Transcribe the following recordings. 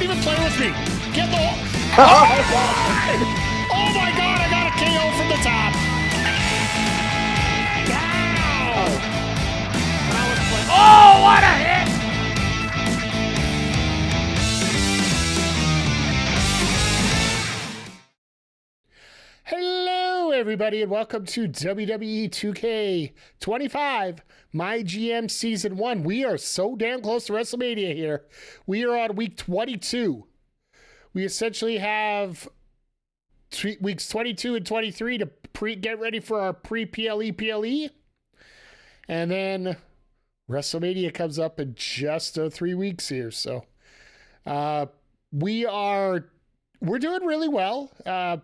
even play with me. Get the... Oh my God, I got a KO from the top. Oh, what a hit! Hello, everybody, and welcome to WWE 2k25, myGM Season 1. We are so damn close to Wrestlemania here. We are on week 22. We essentially have weeks 22 and 23 to get ready for our pre-PLE. And then WrestleMania comes up in just 3 weeks here. So we're doing really well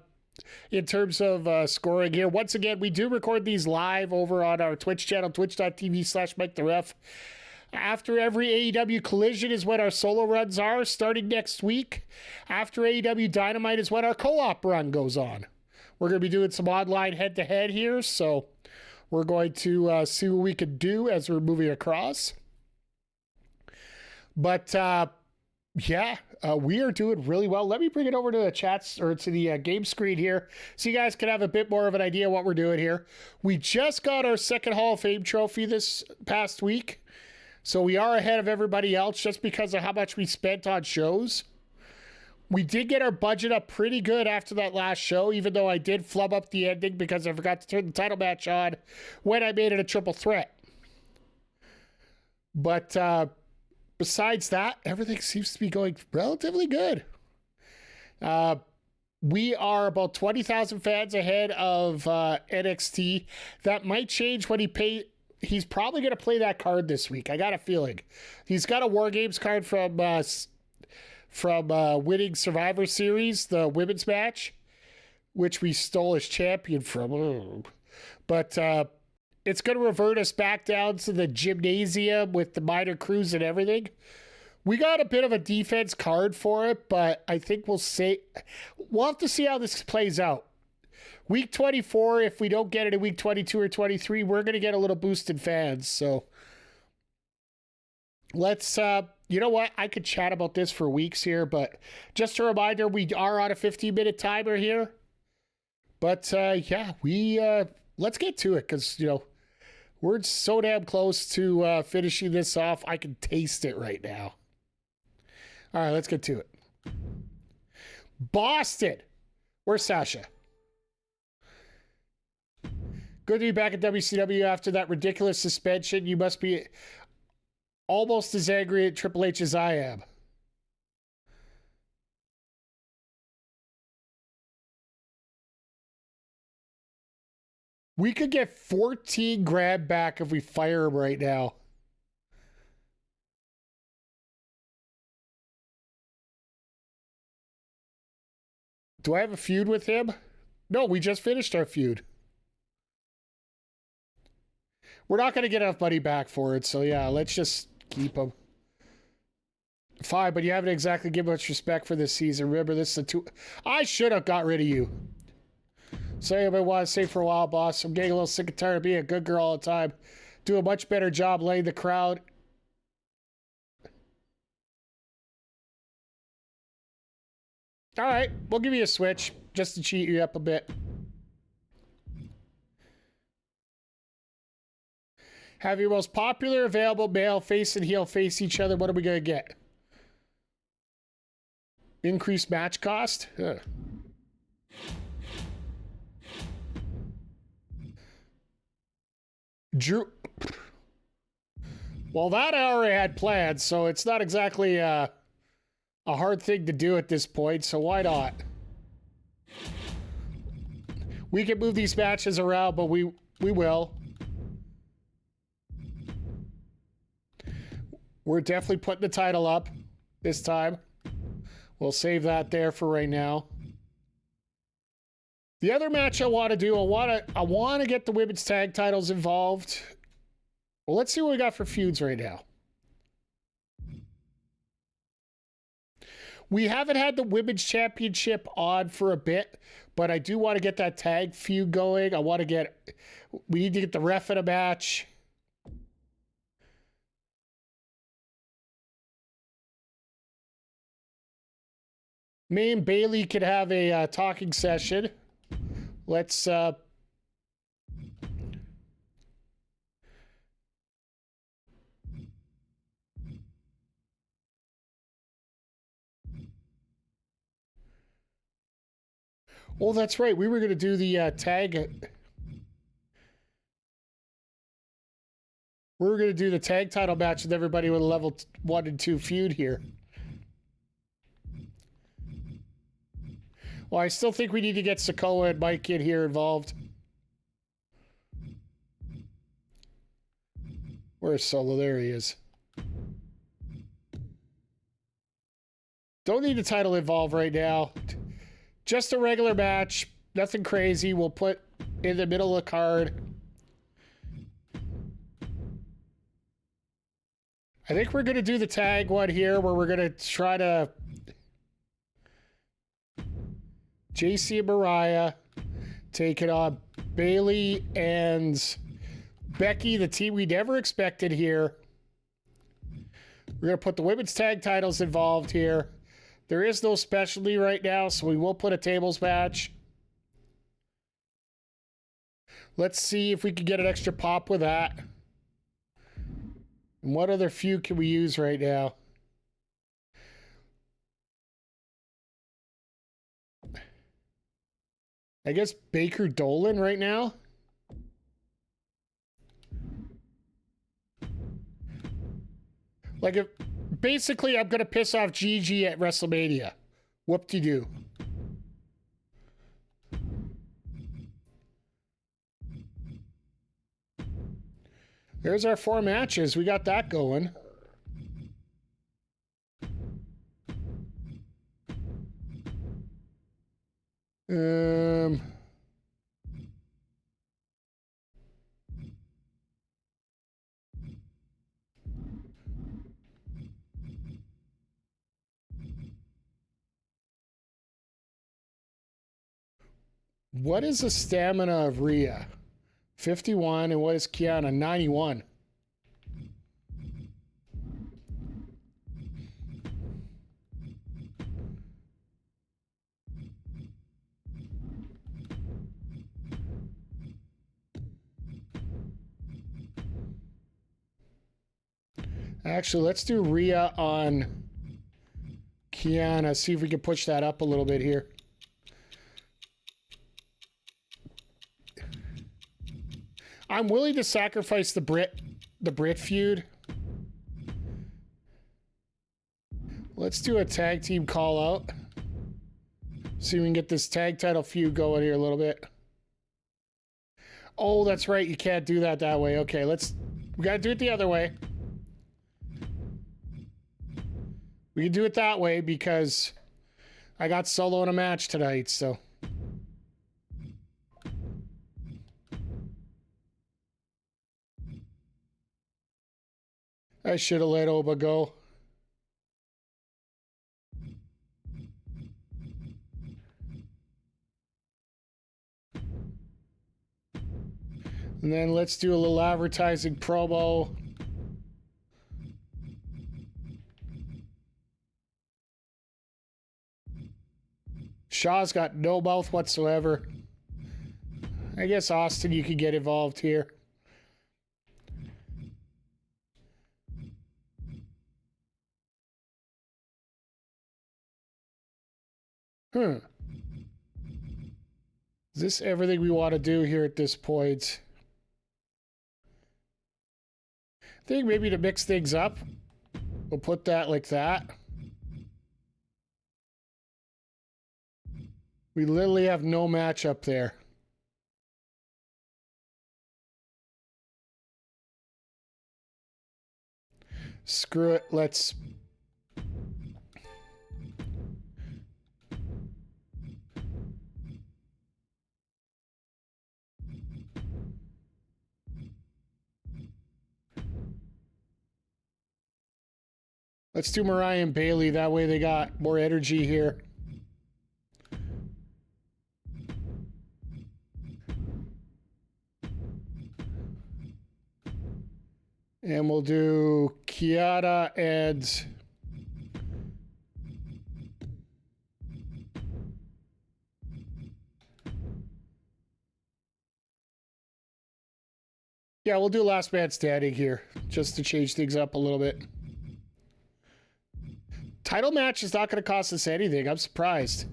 in terms of scoring here. Once again, we do record these live over on our Twitch channel, twitch.tv/MikeTheRef. After every AEW Collision is when our solo runs are, starting next week. After AEW Dynamite is when our co-op run goes on. We're going to be doing some online head-to-head here, so we're going to see what we can do as we're moving across. But, we are doing really well. Let me bring it over to the chats or to the game screen here so you guys can have a bit more of an idea what we're doing here. We just got our second Hall of Fame trophy this past week. So we are ahead of everybody else just because of how much we spent on shows. We did get our budget up pretty good after that last show, even though I did flub up the ending because I forgot to turn the title match on when I made it a triple threat. But besides that, everything seems to be going relatively good. We are about 20,000 fans ahead of NXT. That might change when he's probably going to play that card this week. I got a feeling. He's got a War Games card from winning Survivor Series, the women's match, which we stole as champion from. But it's going to revert us back down to the gymnasium with the minor crews and everything. We got a bit of a defense card for it, but I think we'll have to see how this plays out. Week 24, if we don't get it in week 22 or 23, we're going to get a little boost in fans. So let's, you know what? I could chat about this for weeks here, but just a reminder, we are on a 15-minute timer here. But, let's get to it because, we're so damn close to finishing this off. I can taste it right now. All right, let's get to it. Boston. Where's Sasha? Good to be back at WCW after that ridiculous suspension. You must be almost as angry at Triple H as I am. We could get 14 grand back if we fire him right now. Do I have a feud with him? No, we just finished our feud. We're not going to get enough money back for it, so yeah, let's just keep him. Fine, but you haven't exactly given much respect for this season. Remember, this is I should have got rid of you. Say what I want to say for a while, boss. I'm getting a little sick and tired of being a good girl all the time. Do a much better job laying the crowd. All right, we'll give you a switch just to cheat you up a bit. Have your most popular available male face and heel face each other. What are we going to get? Increased match cost? Huh. Drew. Well, that I already had planned, so it's not exactly a hard thing to do at this point, so why not? We can move these matches around, but we will. We're definitely putting the title up this time. We'll save that there for right now. The other match I want to do, I want to get the women's tag titles involved. Well, let's see what we got for feuds right now. We haven't had the women's championship on for a bit, but I do want to get that tag feud going. We need to get the ref in a match. Me and Bayley could have a talking session. Let's oh, that's right. We were going to do the tag. We were going to do the tag title match with everybody with a level 1 and 2 feud here. Well, I still think we need to get Sikoa and Mike in here involved. Where's Solo? There he is. Don't need a title involved right now. Just a regular match. Nothing crazy. We'll put in the middle of the card. I think we're going to do the tag one here where we're going to try to... JC and Mariah take it on Bayley and Becky, the team we never expected here. We're going to put the women's tag titles involved here. There is no specialty right now, so we will put a tables match. Let's see if we can get an extra pop with that. And what other feud can we use right now? I guess Baker Dolan right now. Like, if basically I'm gonna piss off Gigi at WrestleMania. Whoop-de-doo. There's our 4 matches. We got that going. What is the stamina of Rhea? 51, and what is Kiana? 91. Actually, let's do Rhea on Kiana. See if we can push that up a little bit here. I'm willing to sacrifice the Brit feud. Let's do a tag team call out. See if we can get this tag title feud going here a little bit. Oh, that's right. You can't do that way. Okay, we got to do it the other way. We can do it that way because I got Solo in a match tonight, so. I should have let Oba go. And then let's do a little advertising promo. Shaw's got no mouth whatsoever. I guess Austin, you could get involved here. Is this everything we want to do here at this point? I think maybe to mix things up, we'll put that like that. We literally have no match up there. Screw it, let's... Let's do Mariah and Bayley. That way they got more energy here. And we'll do Kiana and Yeah, we'll do last man standing here, just to change things up a little bit. Title match is not going to cost us anything. I'm surprised.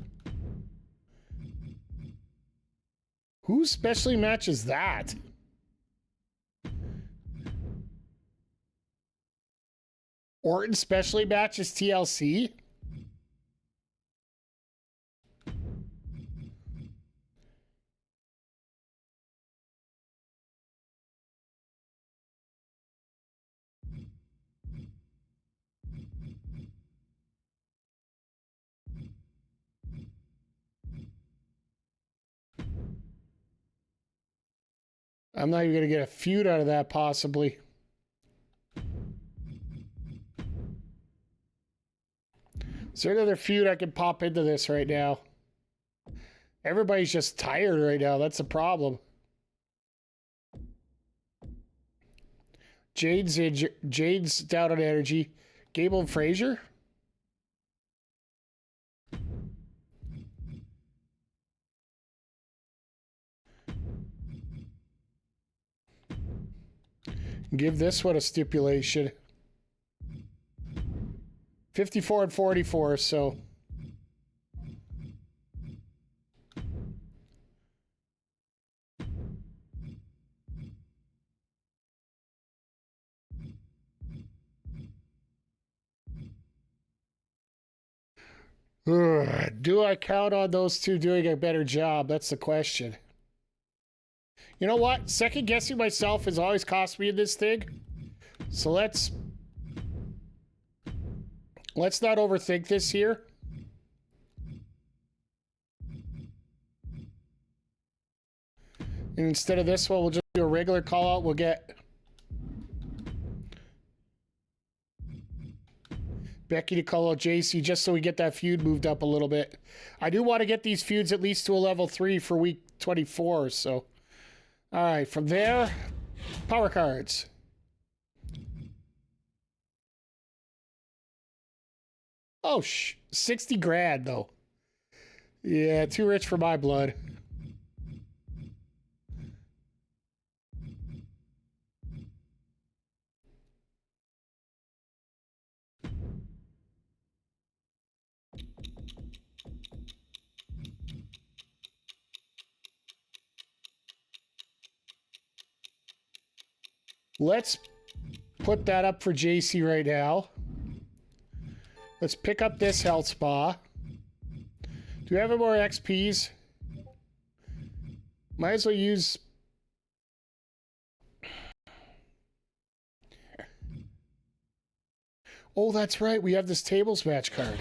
Whose specialty match is that? Orton specialty match is TLC? I'm not even going to get a feud out of that, possibly. Is there another feud I can pop into this right now? Everybody's just tired right now. That's the problem. Jade's down on energy. Gable and Frazier? Give this one a stipulation. 54 and 44, so... Do I count on those two doing a better job? That's the question. You know what? Second guessing myself has always cost me in this thing. So let's not overthink this here. And instead of this one, we'll just do a regular call out. We'll get Becky to call out JC just so we get that feud moved up a little bit. I do want to get these feuds at least to a level 3 for week 24, so... All right, from there, power cards. Oh, 60 grand, though. Yeah, too rich for my blood. Let's put that up for JC right now. Let's pick up this health spa. Do we have any more XPs? Might as well use... Oh, that's right. We have this tables match card.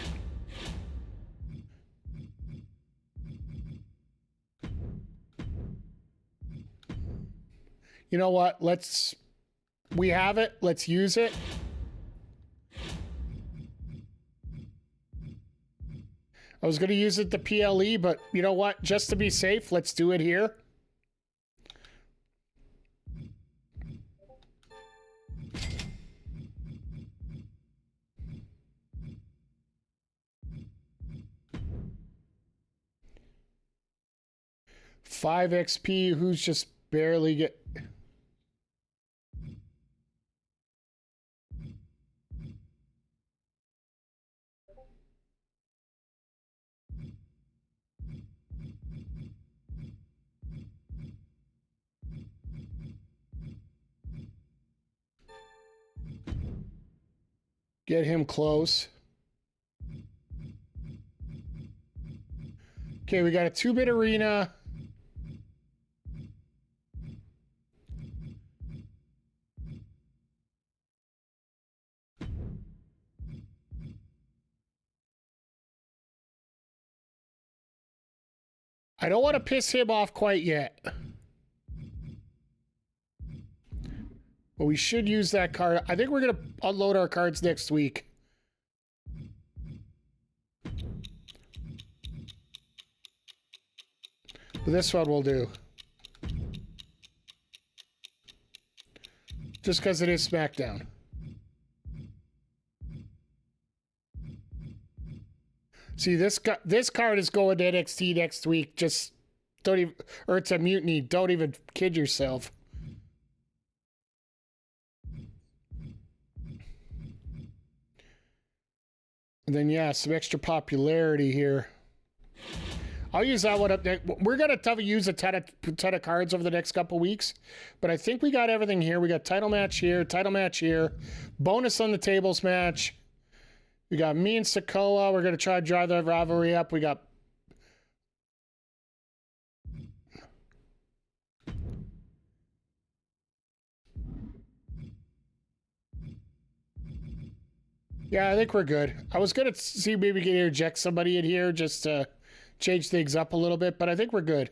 You know what? We have it. Let's use it. I was going to use it the PLE, but you know what? Just to be safe, let's do it here. Five XP, who's just barely get... Get him close. Okay, we got a 2-bit arena. I don't want to piss him off quite yet. But we should use that card. I think we're going to unload our cards next week. But this one we'll do. Just because it is SmackDown. See, this card is going to NXT next week. Just don't even... Or it's a mutiny. Don't even kid yourself. And then, yeah, some extra popularity here. I'll use that one up next. We're going to use a ton of cards over the next couple weeks. But I think we got everything here. We got title match here, bonus on the tables match. We got me and Sikoa. We're going to try to drive the rivalry up. We got... Yeah, I think we're good. I was going to see maybe we can interject somebody in here just to change things up a little bit, but I think we're good.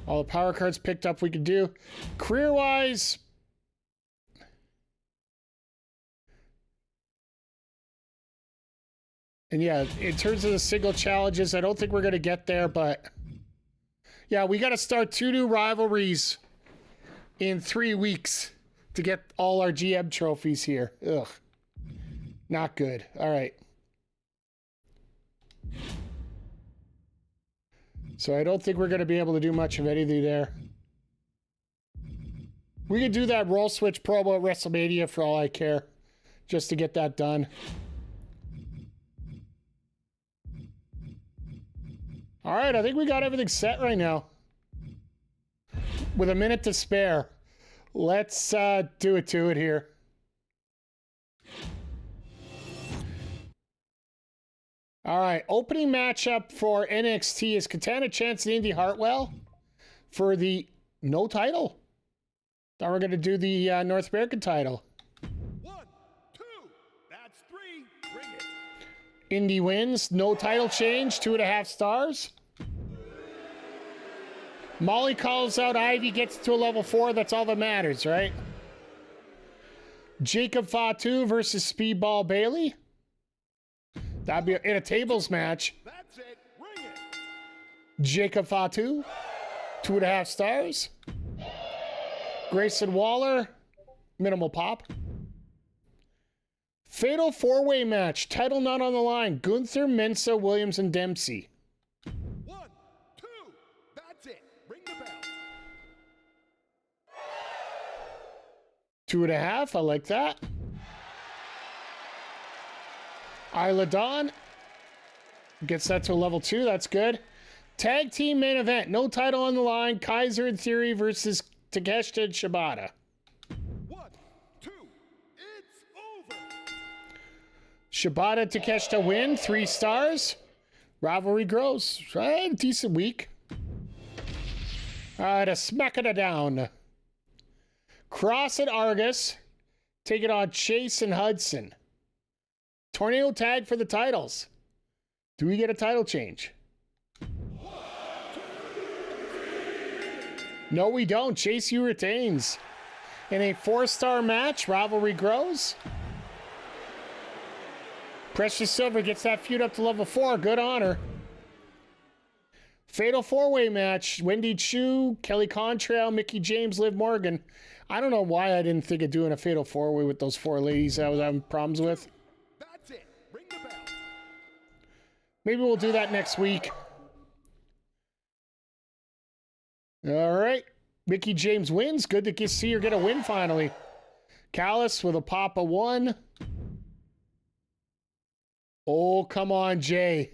All the power cards picked up we can do. Career-wise... And yeah, in terms of the single challenges, I don't think we're going to get there, but... Yeah, we got to start 2 new rivalries in 3 weeks to get all our GM trophies here. Ugh. Not good. All right. So I don't think we're going to be able to do much of anything there. We could do that roll switch promo at WrestleMania for all I care, just to get that done. All right, I think we got everything set right now. With a minute to spare. Let's do it to it here. All right, opening matchup for NXT is Katana Chance and Indy Hartwell for the no title. Thought we're going to do the North American title. 1, 2, that's 3, bring it. Indy wins, no title change, 2.5 stars. Molly calls out Ivy, gets to a level 4. That's all that matters, right? Jacob Fatu versus Speedball Bayley. That'd be in a tables match. That's it, bring it. Jacob Fatu, 2.5 stars. Grayson Waller, minimal pop. Fatal 4-way match, title not on the line. Gunther, Mensah, Williams, and Dempsey. 1, 2, that's it, ring the bell. 2.5, I like that. Isla Dawn gets that to a level 2, that's good. Tag team main event, no title on the line. Kaiser and Theory versus Takeshita and Shibata. 1, 2, it's over. Shibata, Takeshita win, 3 stars. Rivalry grows, right? Decent week. All right, a smacking it down. Cross and Argus take it on Chase and Hudson. Tornado tag for the titles. Do we get a title change? No, we don't. Chase U retains. In a 4-star match, rivalry grows. Precious Silver gets that feud up to level 4. Good honor. Fatal 4-way match. Wendy Chu, Kelly Contrail, Mickey James, Liv Morgan. I don't know why I didn't think of doing a fatal 4-way with those 4 ladies I was having problems with. That's it, ring the bell. Maybe we'll do that next week. All right. Mickey James wins. Good to see her get a win finally. Callis with a pop of 1. Oh, come on, Jay.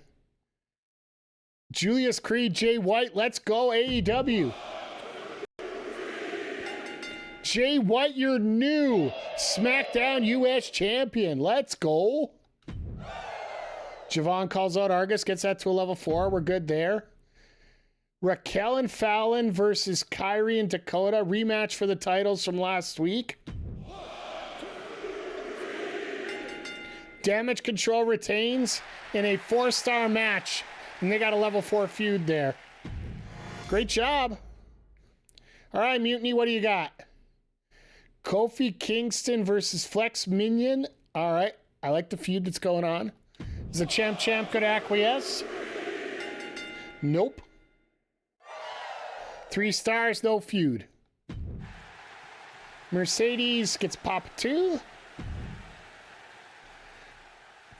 Julius Creed, Jay White, let's go AEW. Jay White, your new SmackDown US champion. Let's go. Javon calls out Argus, gets that to a level 4. We're good there. Raquel and Fallon versus Kyrie and Dakota. Rematch for the titles from last week. Damage Control retains in a 4-star match. And they got a level 4 feud there. Great job. All right, Mutiny, what do you got? Kofi Kingston versus Flex Minion. All right, I like the feud that's going on. Is the champ going to acquiesce? Nope. 3 stars, no feud. Mercedes gets pop 2.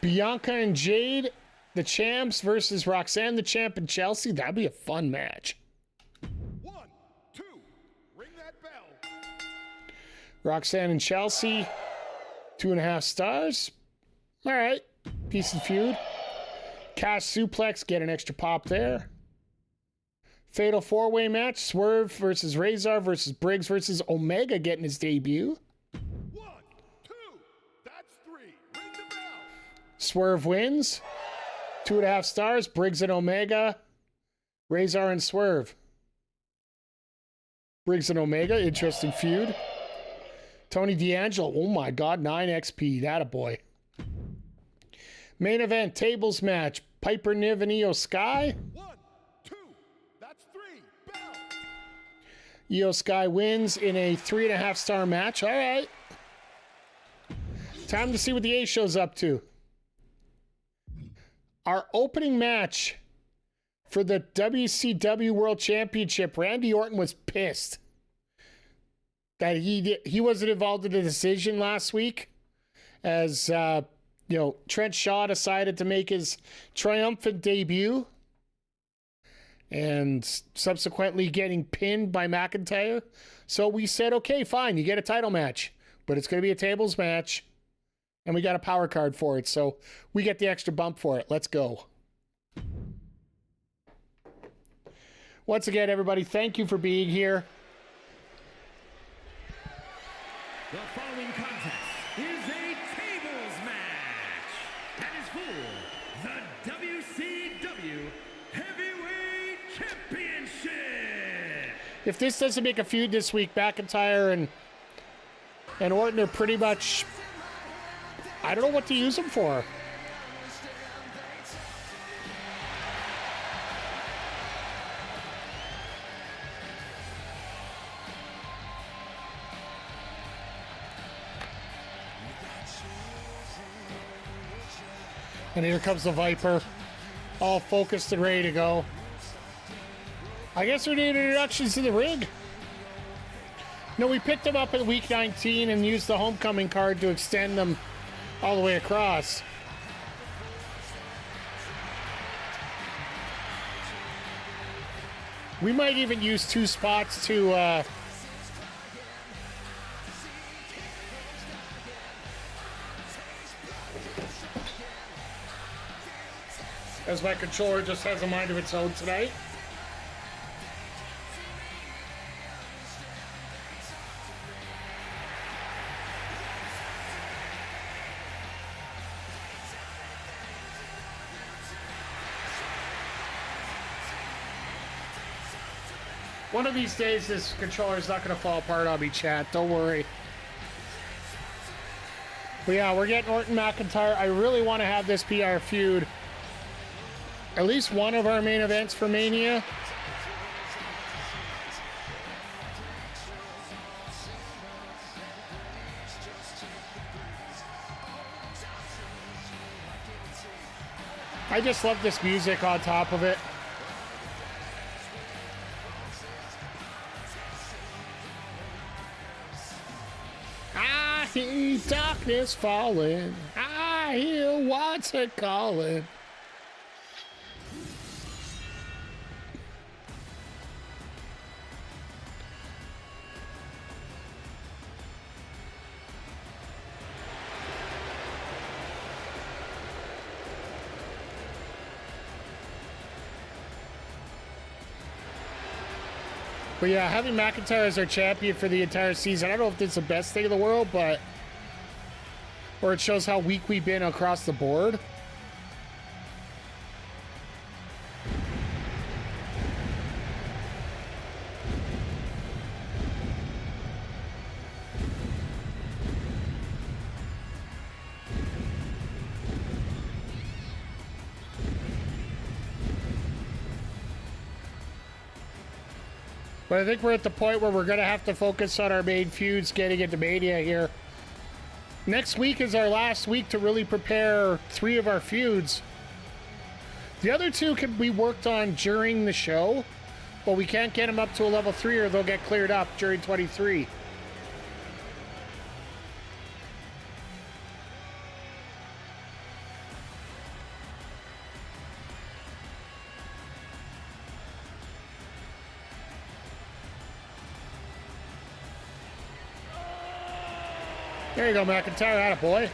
Bianca and Jade, the champs, versus Roxanne, the champ, and Chelsea. That'd be a fun match. 1, 2, ring that bell. Roxanne and Chelsea, 2.5 stars. All right. Decent feud. Cash suplex, get an extra pop there. Fatal four-way match. Swerve versus Razor versus Briggs versus Omega getting his debut. 1, 2, that's 3. Ring the bell. Swerve wins. 2.5 stars. Briggs and Omega. Razor and Swerve. Briggs and Omega, interesting feud. Tony D'Angelo, oh my God, 9 XP, that a boy. Main event, tables match. Piper Niv and Io Sky. 1, 2, that's 3. Bell. Io Sky wins in a 3.5 star match. All right. Time to see what the A show's up to. Our opening match for the WCW World Championship, Randy Orton was pissed that he wasn't involved in the decision last week as Trent Shaw decided to make his triumphant debut and subsequently getting pinned by McIntyre. So we said, okay, fine, you get a title match, but it's going to be a tables match, and we got a power card for it, so we get the extra bump for it. Let's go. Once again, everybody, thank you for being here. The following contest is a tables match and is for the WCW Heavyweight Championship. If this doesn't make a feud this week, McIntyre and Orton are pretty much, I don't know what to use them for. And here comes the Viper, all focused and ready to go. I guess we need introductions to the ring. No, we picked them up at week 19 and used the homecoming card to extend them all the way across. We might even use 2 spots to as my controller just has a mind of its own tonight. One of these days, this controller is not going to fall apart on me, chat. Don't worry. But yeah, we're getting Orton McIntyre. I really want to have this be our feud. At least one of our main events for Mania. I just love this music on top of it. I hear darkness falling. I hear what's it calling. But yeah, having McIntyre as our champion for the entire season, I don't know if it's the best thing in the world, but or it shows how weak we've been across the board. But I think we're at the point where we're going to have to focus on our main feuds getting into Mania here. Next week is our last week to really prepare 3 of our feuds. The other 2 can be worked on during the show, but we can't get them up to a level 3 or they'll get cleared up during 23. There you go, McIntyre. Attaboy.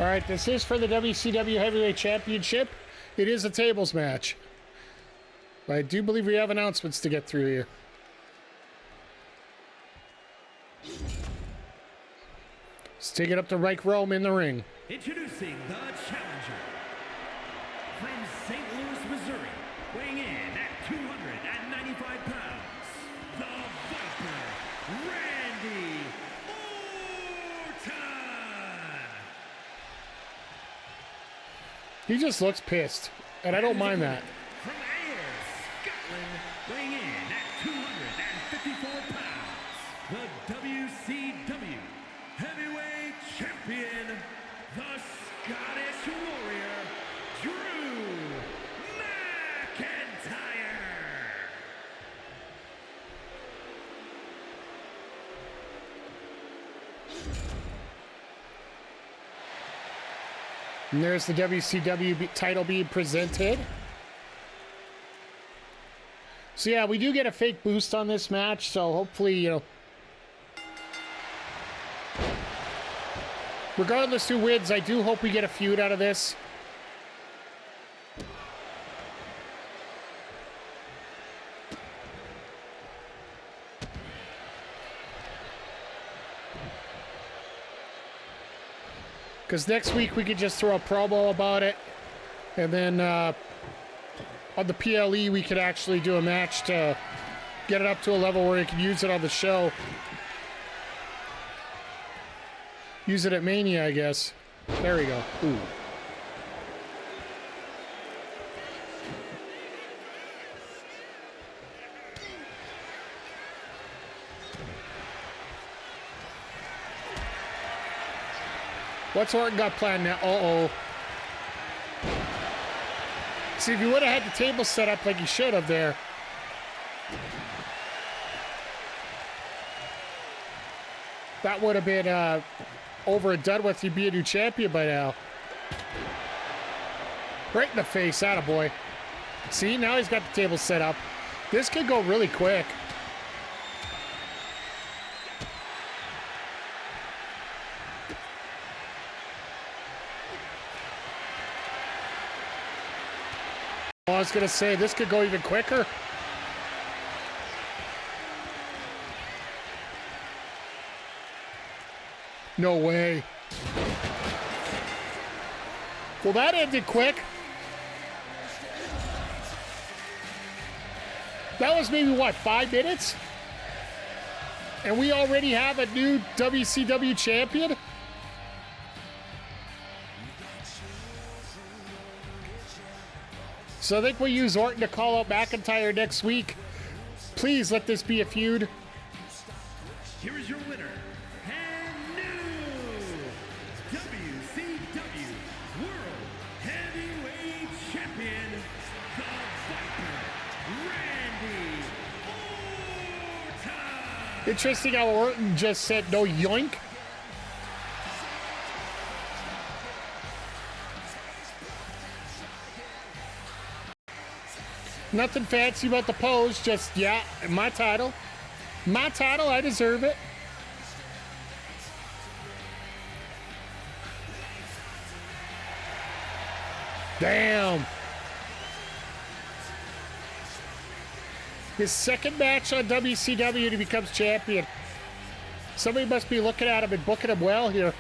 All right, this is for the WCW Heavyweight Championship. It is a tables match. But I do believe we have announcements to get through here. Let's take it up to Reich Rome in the ring. Introducing the challenger from St. Louis, Missouri, weighing in at 295 pounds, the Viper, Randy Orton. He just looks pissed, and I don't mind that. From Ayr, Scotland, weighing in at 254 pounds, the WCW Heavyweight Champion, the Scottish Warrior, Drew McIntyre. And there's the WCW title being presented. So yeah, we do get a fake boost on this match, so hopefully, you know, regardless who wins, I do hope we get a feud out of this. Because next week we could just throw a promo about it. And then on the PLE we could actually do a match to get it up to a level where you can use it on the show. Use it at Mania, I guess. There we go. Ooh. What's Orton got planned now? Uh-oh. See, if you would have had the table set up like you should have there. That would have been over and done with. You'd be a new champion by now. Right in the face, attaboy. See, now he's got the table set up. This could go really quick. I was gonna say, this could go even quicker. No way. Well, that ended quick. That was maybe, what, 5 minutes? And we already have a new WCW champion? So I think we'll use Orton to call out McIntyre next week. Please let this be a feud. Here is your winner and new WCW World Heavyweight Champion, the Viper, Randy Orton. Interesting how Orton just said no yoink. Nothing fancy about the pose, just, yeah, my title. My title, I deserve it. Damn. His second match on WCW and he becomes champion. Somebody must be looking at him and booking him well here.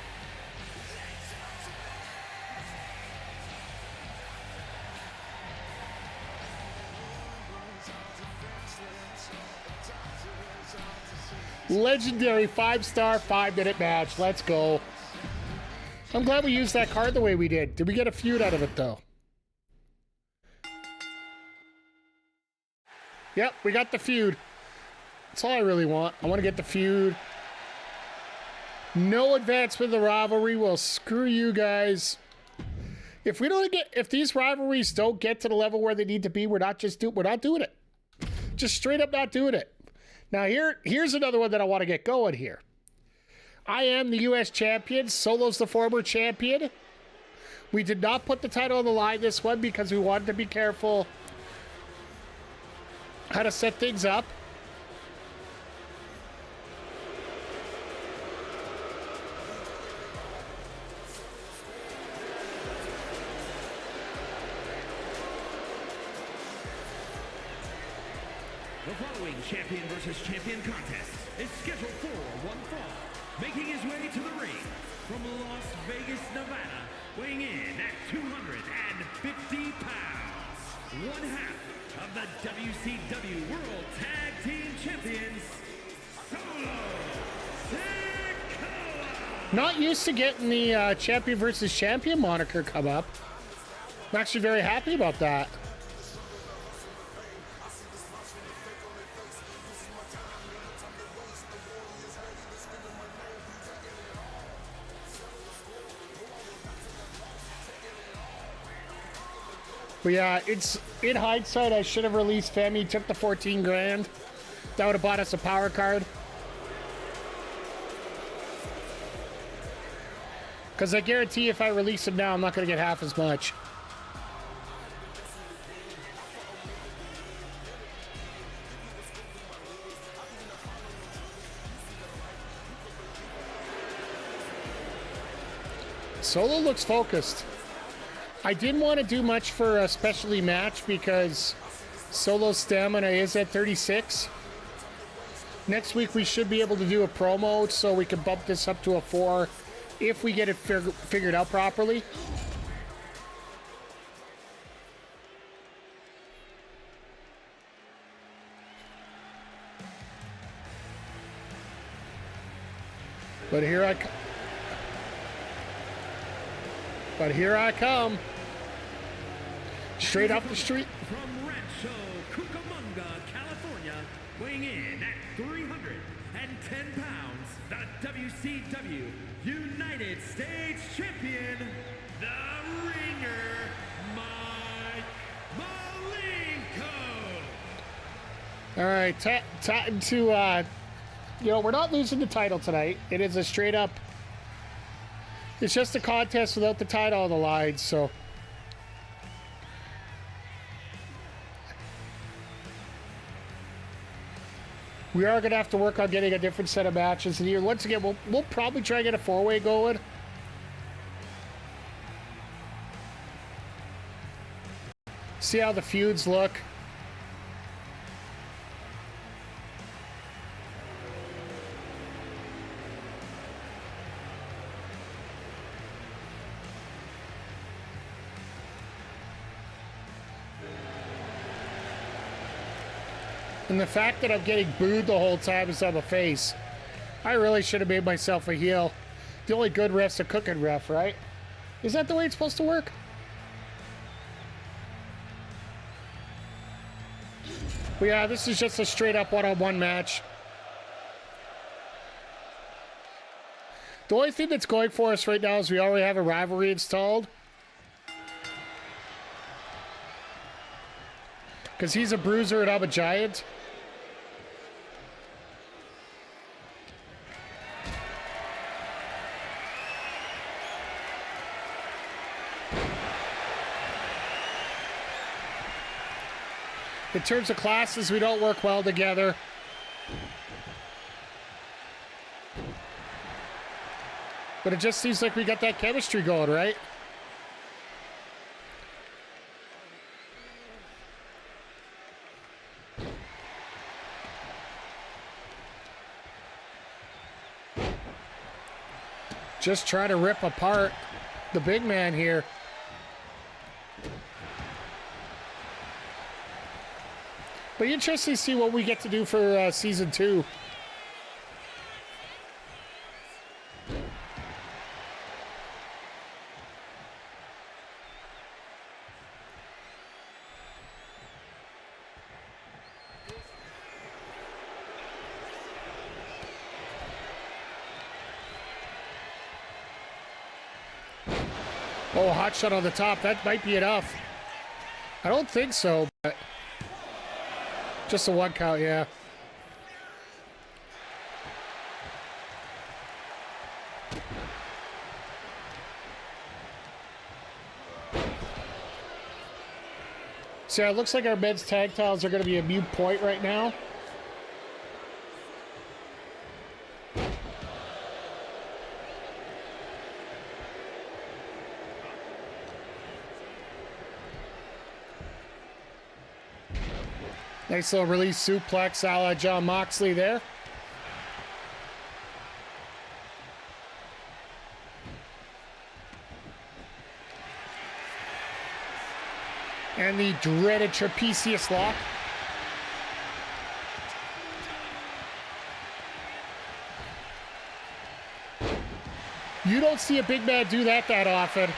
Legendary 5-star 5-minute match. Let's go. I'm glad we used that card the way we did. Did we get a feud out of it, though? Yep, we got the feud. That's all I really want. I want to get the feud. No advancement of the rivalry. Well, screw you guys. If we don't get, if these rivalries don't get to the level where they need to be, we're not doing it. Just straight up not doing it. Now here's another one that I want to get going here. I am the U.S. champion. Solo's the former champion. We did not put the title on the line this one because we wanted to be careful how to set things up. following champion versus champion contest is scheduled for one fall. Making his way to the ring from Las Vegas, Nevada, weighing in at 250 pounds, one half of the WCW World Tag Team Champions, Solo Sikoa. Not used to getting the champion versus champion moniker come up. I'm actually very happy about that. But yeah, it's in hindsight, I should have released Femi. Took the 14 grand. That would have bought us a power card. Because I guarantee if I release him now, I'm not going to get half as much. Solo looks focused. I didn't want to do much for a specialty match because Solo's stamina is at 36. Next week we should be able to do a promo so we can bump this up to a 4 if we get it figured out properly. But here I come. Straight up the street. From Rancho Cucamonga, California, weighing in at 310 pounds, the WCW United States Champion, the Ringer, Mike Malenko. All right, time to, we're not losing the title tonight. It is a straight up, it's just a contest without the title on the line, so. We are going to have to work on getting a different set of matches in here. Once again, we'll probably try and get a 4-way going. See how the feuds look. And the fact that I'm getting booed the whole time as I'm a face, I really should have made myself a heel. The only good ref's a cooking ref, right? Is that the way it's supposed to work? But yeah, this is just a straight up one-on-one match. The only thing that's going for us right now is we already have a rivalry installed. Because he's a bruiser and I'm a giant. In terms of classes, we don't work well together. But it just seems like we got that chemistry going, right? Just try to rip apart the big man here. But interesting to see what we get to do for season 2. Oh, hot shot on the top. That might be enough. I don't think so, but just a 1 count, yeah. So yeah, it looks like our men's tag titles are going to be a mute point right now. Nice little release suplex a la John Moxley there. And the dreaded trapezius lock. You don't see a big man do that often.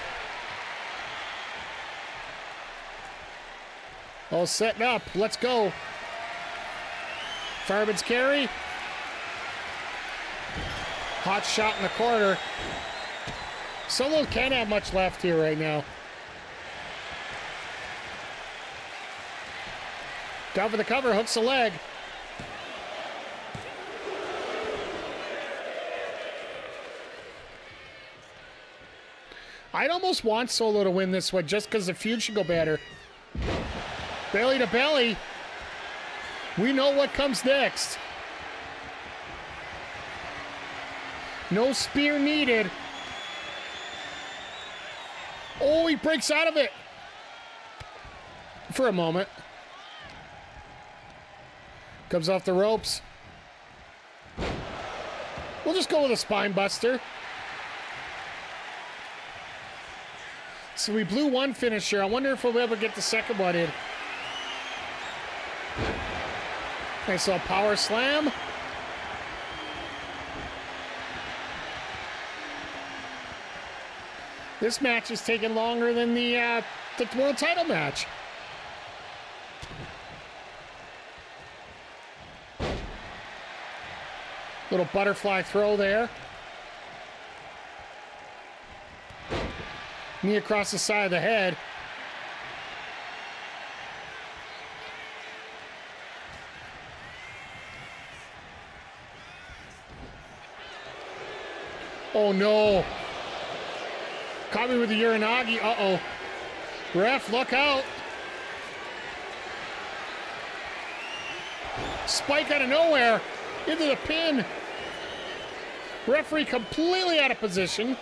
All setting up. Let's go. Fireman's carry. Hot shot in the corner. Solo can't have much left here right now. Down for the cover. Hooks the leg. I'd almost want Solo to win this one just because the feud should go better. Belly to belly. We know what comes next. No spear needed. Oh, he breaks out of it. For a moment. Comes off the ropes. We'll just go with a spine buster. So we blew one finisher. I wonder if we'll ever get the second one in. Nice little power slam. This match is taking longer than the world title match. Little butterfly throw there. Knee across the side of the head. Oh no. Caught me with the Uranagi. Uh-oh. Ref, look out. Spike out of nowhere. Into the pin. Referee completely out of position.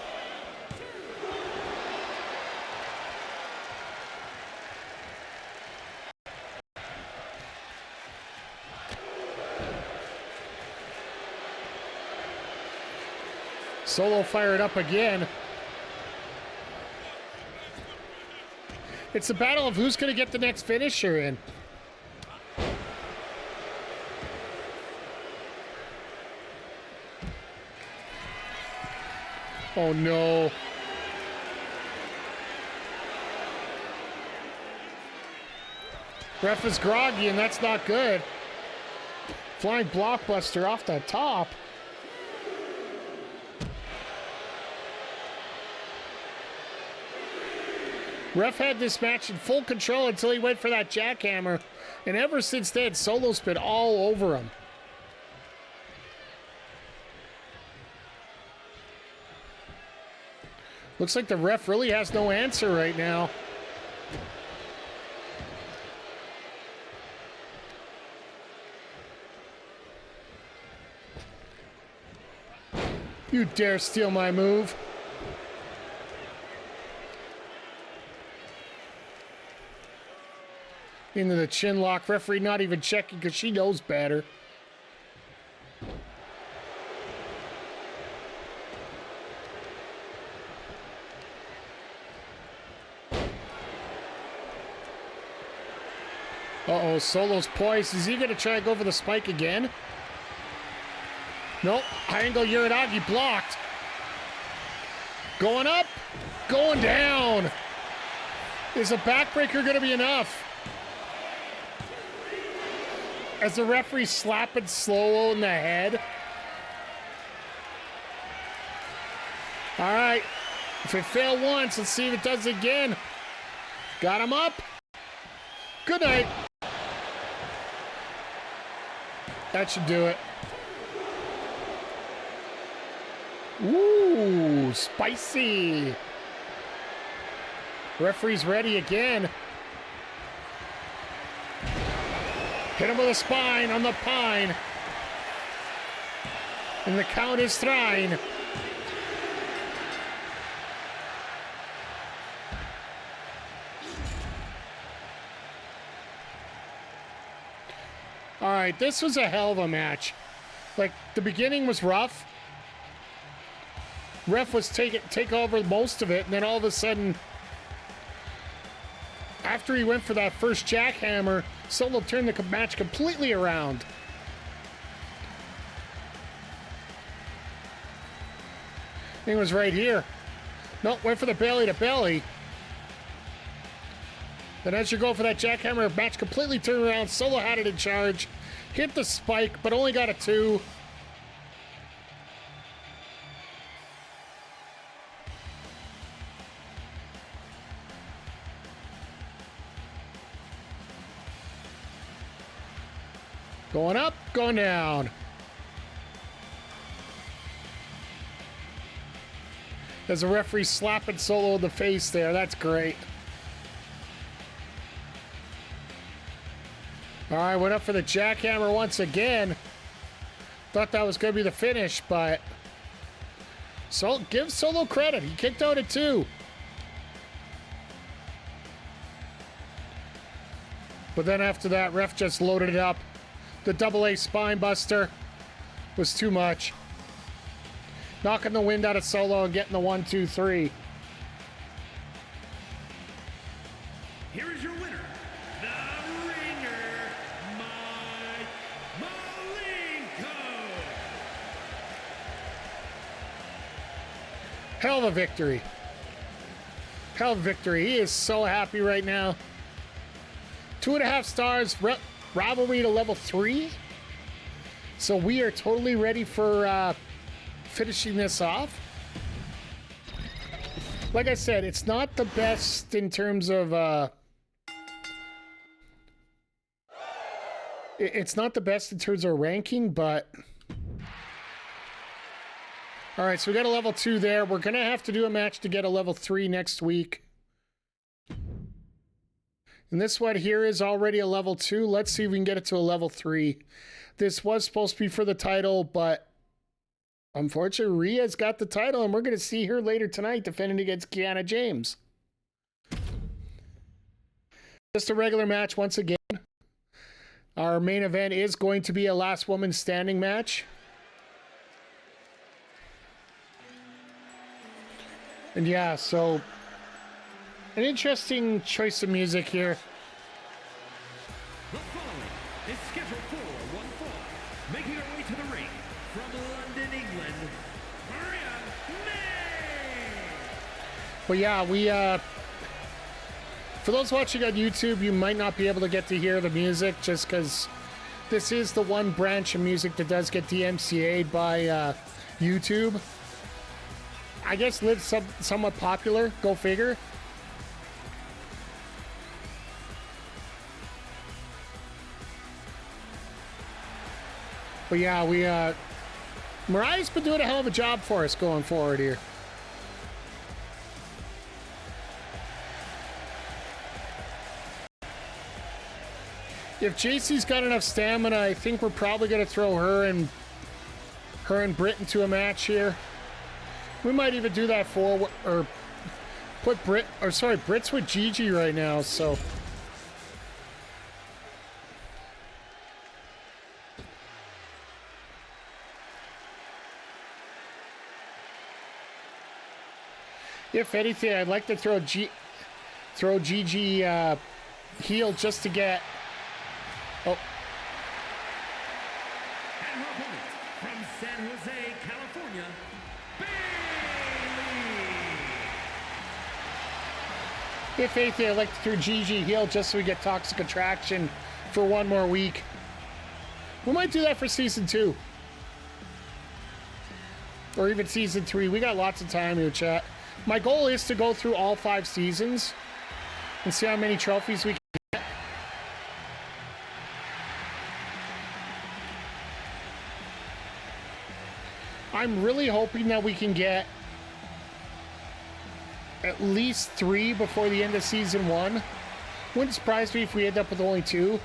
Solo fired up again. It's a battle of who's going to get the next finisher in. Oh no. Ref is groggy and that's not good. Flying blockbuster off the top. Ref had this match in full control until he went for that jackhammer. And ever since then, Solo's been all over him. Looks like the ref really has no answer right now. You dare steal my move. Into the chin lock. Referee not even checking because she knows better. Uh-oh, Solo's poised. Is he going to try and go for the spike again? Nope. High angle Uranagi blocked. Going up. Going down. Is a backbreaker going to be enough? As the referee slapping Solo in the head. All right. If it failed once, let's see if it does again. Got him up. Good night. That should do it. Ooh, spicy. Referee's ready again. Hit him with a spine on the pine. And the count is thine. right, this was a hell of a match. Like, the beginning was rough. Ref was take over most of it, and then all of a sudden, after he went for that first jackhammer, Solo turned the match completely around. He was right here. No, went for the belly to belly. Then as you go for that jackhammer, match completely turned around. Solo had it in charge. Hit the spike, but only got a 2. Going up, going down. There's a referee slapping Solo in the face there. That's great. All right, went up for the jackhammer once again. Thought that was going to be the finish, but give Solo credit. He kicked out at 2. But then after that, ref just loaded it up. The AA spine buster was too much. Knocking the wind out of Solo and getting the 1, 2, 3. Here is your winner, the ringer, Malenko. Hell of a victory. Hell of a victory. He is so happy right now. 2.5 stars. Rivalry to level 3. So we are totally ready for finishing this off. Like I said, it's not the best in terms of it's not the best in terms of ranking, but all right, so we got a level 2 there. We're gonna have to do a match to get a level 3 next week. And this one here is already a level 2. Let's see if we can get it to a level 3. This was supposed to be for the title, but unfortunately, Rhea's got the title, and we're going to see her later tonight defending against Kiana James. Just a regular match once again. Our main event is going to be a last woman standing match. And yeah, so an interesting choice of music here. The following is scheduled for one fall. Making her way to the ring from London, England, Mariah May. Well, yeah, for those watching on YouTube, you might not be able to get to hear the music just because this is the one branch of music that does get DMCA'd by YouTube. I guess lives somewhat popular, go figure. But yeah, Mariah's been doing a hell of a job for us going forward here. If JC's got enough stamina, I think we're probably going to throw her and Britt into a match here. We might even do that or put Britt's with Gigi right now, so. If anything, I'd like to throw Gigi heel just to get. Oh. And her opponent from San Jose, California, Bayley. If anything, I'd like to throw Gigi heel just so we get Toxic Attraction for one more week. We might do that for season 2. Or even season 3. We got lots of time here, chat. My goal is to go through all 5 seasons and see how many trophies we can get. I'm really hoping that we can get at least 3 before the end of season 1. Wouldn't surprise me if we end up with only 2.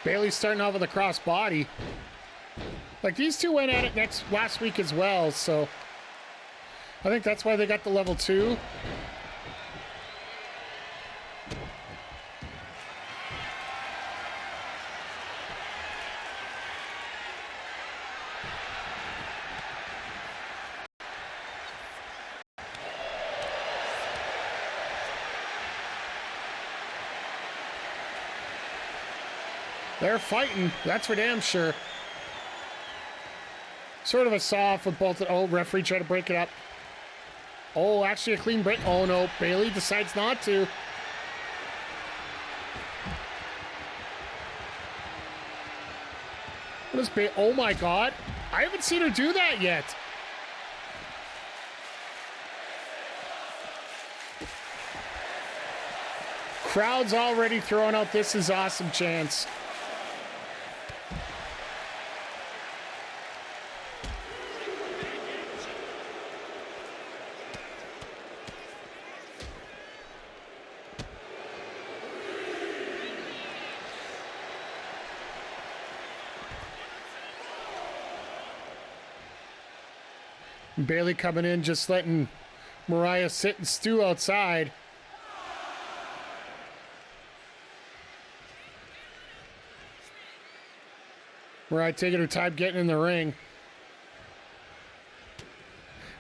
Bayley's starting off with a cross body. Like, these two went at it last week as well, so I think that's why they got the level 2. They're fighting, that's for damn sure. Sort of a soft with both. Oh, referee trying to break it up. Oh, actually a clean break. Oh no, Bayley decides not to. What is Bayley? Oh my God, I haven't seen her do that yet. Crowd's already throwing out "This is awesome" chants. Bayley coming in, just letting Mariah sit and stew outside. Mariah taking her time getting in the ring.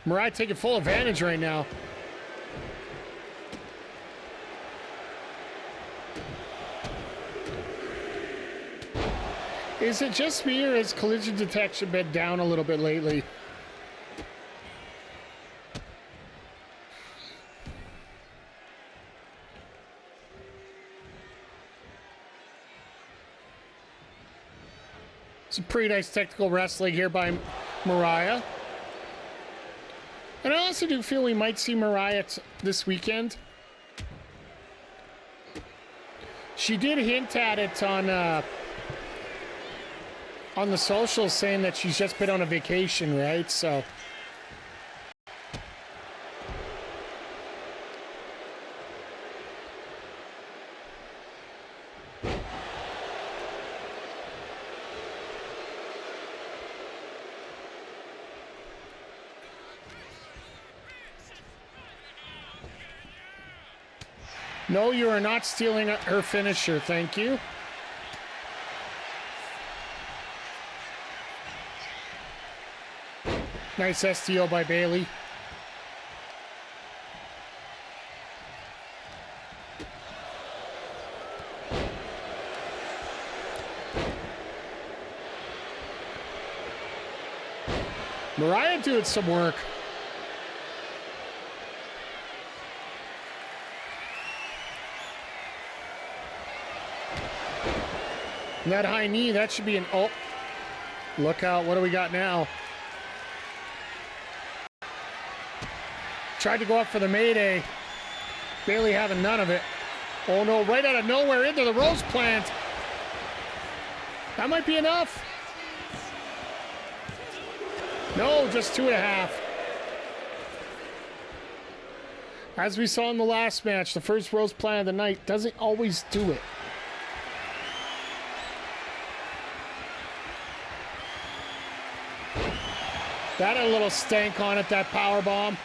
Mariah taking full advantage right now. Is it just me, or has collision detection been down a little bit lately? Some pretty nice technical wrestling here by Mariah. And I also do feel we might see Mariah this weekend. She did hint at it on the socials, saying that she's just been on a vacation, right? So no, you are not stealing her finisher. Thank you. Nice STO by Bayley. Mariah doing some work. And that high knee, that should be an... Oh, look out. What do we got now? Tried to go up for the Mayday. Bayley having none of it. Oh no, right out of nowhere into the rose plant. That might be enough. No, just 2.5. As we saw in the last match, the first rose plant of the night doesn't always do it. That had a little stank on it, that power bomb.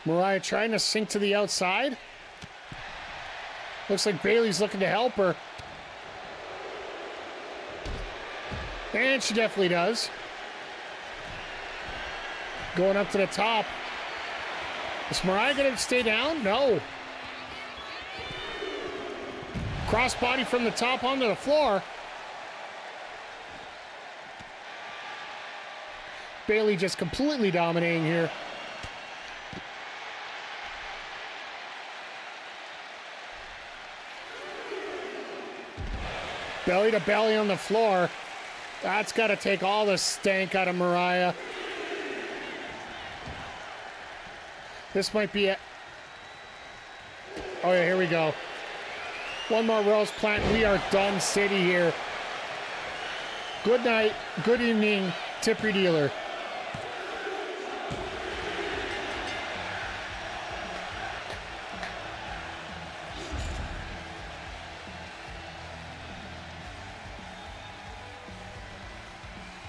Mariah trying to sink to the outside. Looks like Bayley's looking to help her. And she definitely does. Going up to the top. Is Mariah going to stay down? No. Crossbody from the top onto the floor. Bayley just completely dominating here. Belly to belly on the floor. That's got to take all the stank out of Mariah. This might be it. Oh yeah, here we go. One more rose plant. We are done city here. Good night. Good evening, tip your dealer.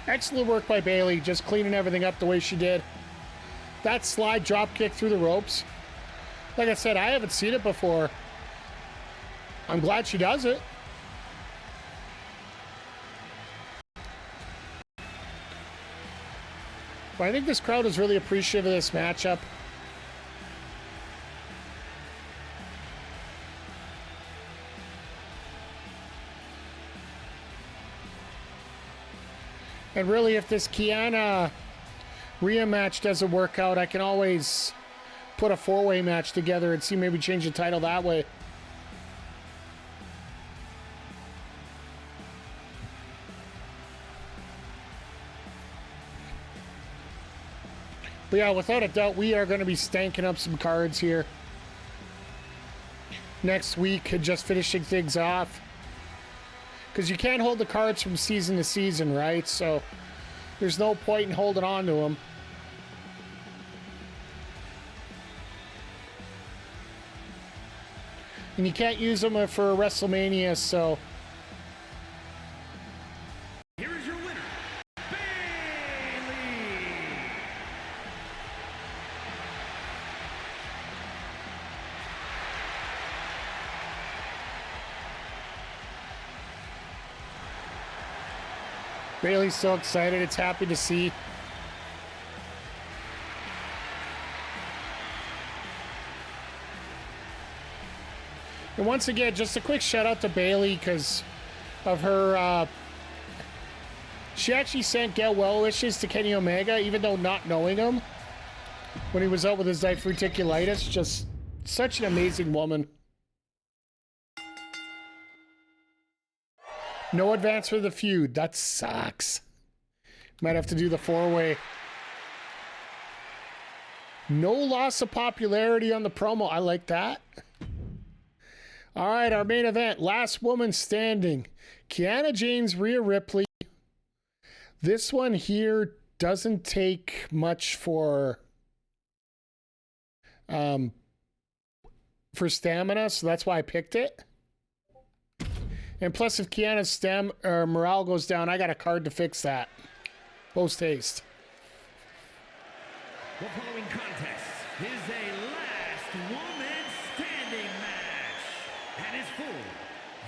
Excellent work by Bayley, just cleaning everything up the way she did. That slide drop kick through the ropes. Like I said, I haven't seen it before. I'm glad she does it. But I think this crowd is really appreciative of this matchup. And really, if this Kiana Rhea match doesn't work out, I can always put a four-way match together and see maybe change the title that way. But yeah, without a doubt, we are going to be stanking up some cards here next week and just finishing things off. Because you can't hold the cards from season to season, right? So there's no point in holding on to them. And you can't use them for Wrestlemania, so... Here is your winner, Bayley! Bayley's so excited. It's happy to see. And once again, just a quick shout out to Bayley because of her. She actually sent get well wishes to Kenny Omega, even though not knowing him when he was out with his diverticulitis. Just such an amazing woman. No advance for the feud. That sucks. Might have to do the four-way. No loss of popularity on the promo. I like that. All right, our main event. Last woman standing. Kiana James, Rhea Ripley. This one here doesn't take much for stamina, so that's why I picked it. And plus, if Kiana's morale goes down, I got a card to fix that. Post haste. The following contest is a last woman standing match and is for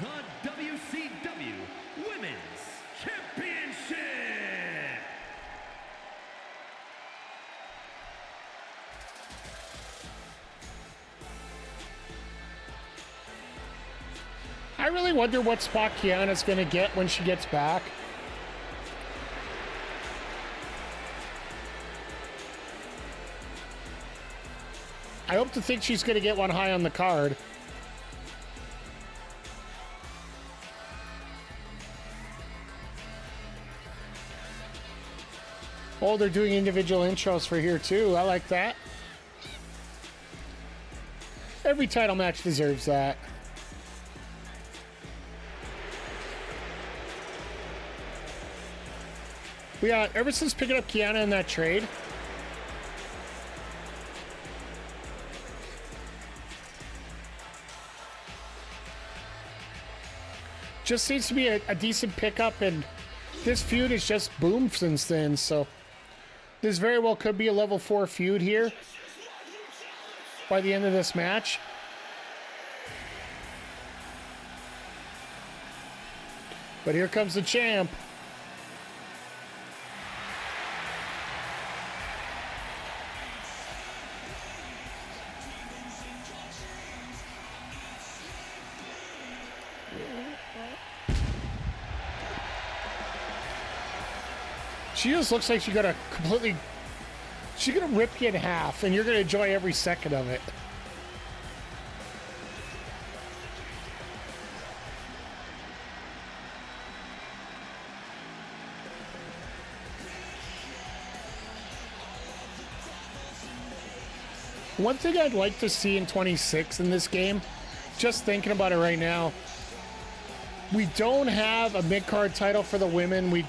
the WCW Women's Championship. I really wonder what spot Kiana's going to get when she gets back. I hope to think she's going to get one high on the card. Oh, they're doing individual intros for here too. I like that. Every title match deserves that. But yeah, ever since picking up Kiana in that trade, just seems to be a decent pickup, and this feud has just boomed since then, so this very well could be a level 4 feud here by the end of this match. But here comes the champ. She just looks like she's gonna rip you in half, and you're gonna enjoy every second of it. One thing I'd like to see in 26 in this game, just thinking about it right now, we don't have a mid-card title for the women.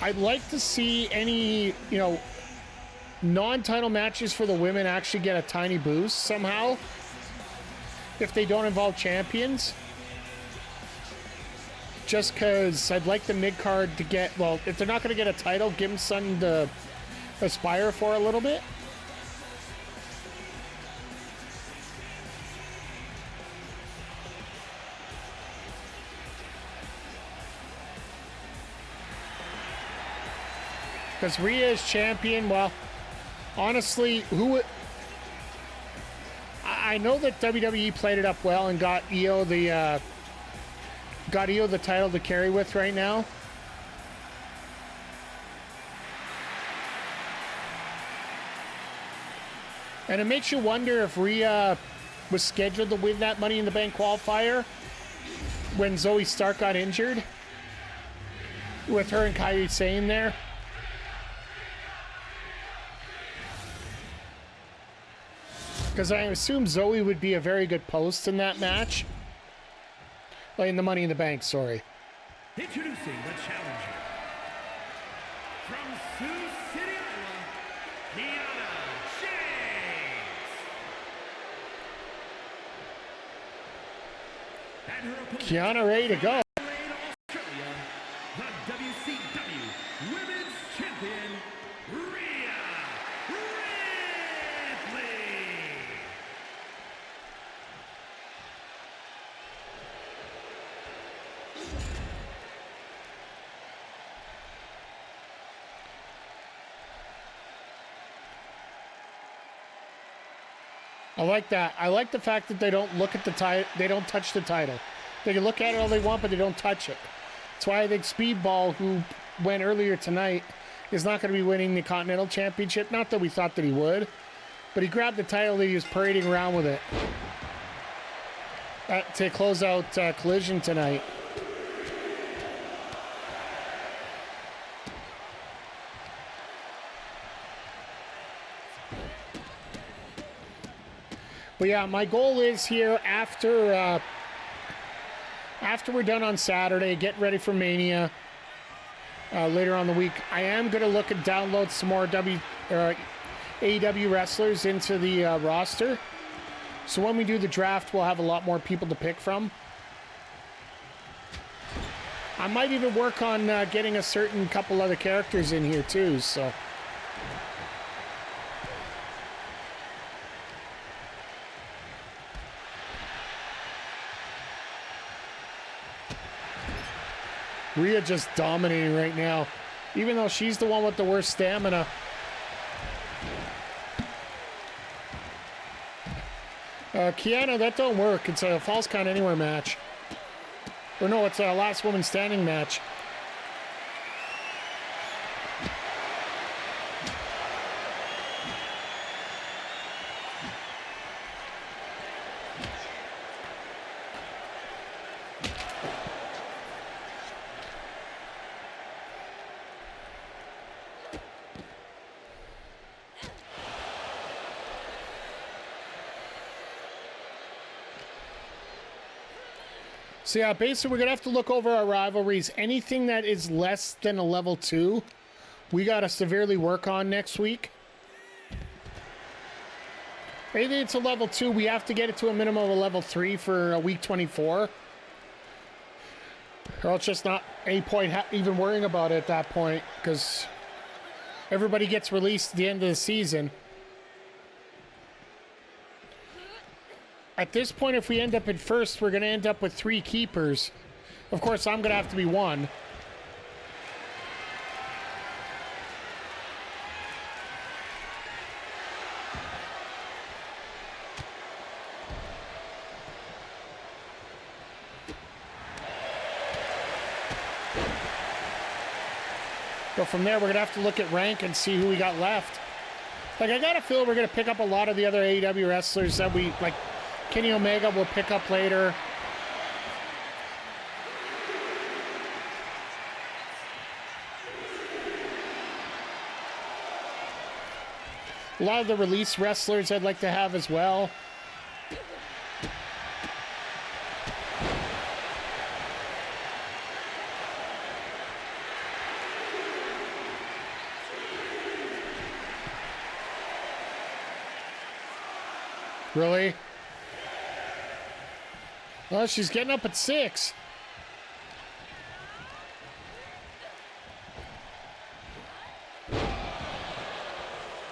I'd like to see any, non-title matches for the women actually get a tiny boost somehow if they don't involve champions. just because I'd like the mid-card to get, well, if they're not going to get a title, give them something to aspire for a little bit. Because Rhea is champion, well, honestly, I know that WWE played it up well and got Io the title to carry with right now. And it makes you wonder if Rhea was scheduled to win that Money in the Bank qualifier when Zoe Stark got injured, with her and Kairi Sane there. Because I assume Zoe would be a very good post in that match. Like in the Money in the Bank, sorry. Introducing the challenger. From Sioux City, Iowa, Kiana James. And her opponent, Kiana ready to go. Australia, the WCW Women's Champion, Rhea Ripley. I like that. I like the fact that they don't look at the title. They don't touch the title. They can look at it all they want, but they don't touch it. That's why I think Speedball, who went earlier tonight, is not going to be winning the Continental Championship. Not that we thought that he would, but he grabbed the title and he was parading around with it to close out Collision tonight. But yeah, my goal is here after we're done on Saturday, get ready for Mania later on the week. I am going to look and download some more AEW wrestlers into the roster. So when we do the draft, we'll have a lot more people to pick from. I might even work on getting a certain couple other characters in here too, so... Rhea just dominating right now, even though she's the one with the worst stamina. Kiana, that don't work. It's a false count anywhere match. Or no, it's a last woman standing match. So yeah, basically we're going to have to look over our rivalries. Anything that is less than a level 2, we got to severely work on next week. Anything it's a level 2, we have to get it to a minimum of a level 3 for week 24. Or else just not any point even worrying about it at that point, because everybody gets released at the end of the season. At this point, if we end up in first, we're going to end up with 3 keepers. Of course, I'm going to have to be one. But from there, we're going to have to look at rank and see who we got left. Like, I got a feel we're going to pick up a lot of the other AEW wrestlers that we, like, Kenny Omega will pick up later. A lot of the release wrestlers I'd like to have as well. Really? Well, she's getting up at 6.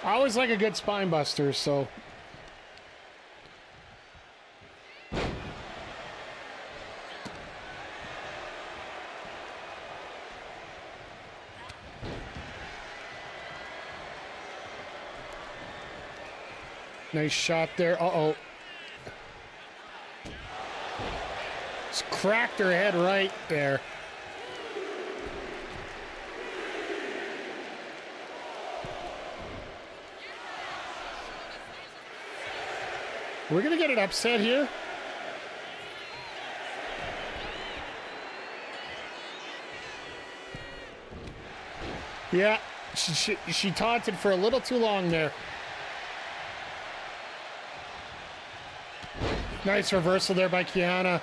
I always like a good spine buster, so. Nice shot there. Uh-oh. Just cracked her head right there. We're going to get an upset here. Yeah, she taunted for a little too long there. Nice reversal there by Kiana.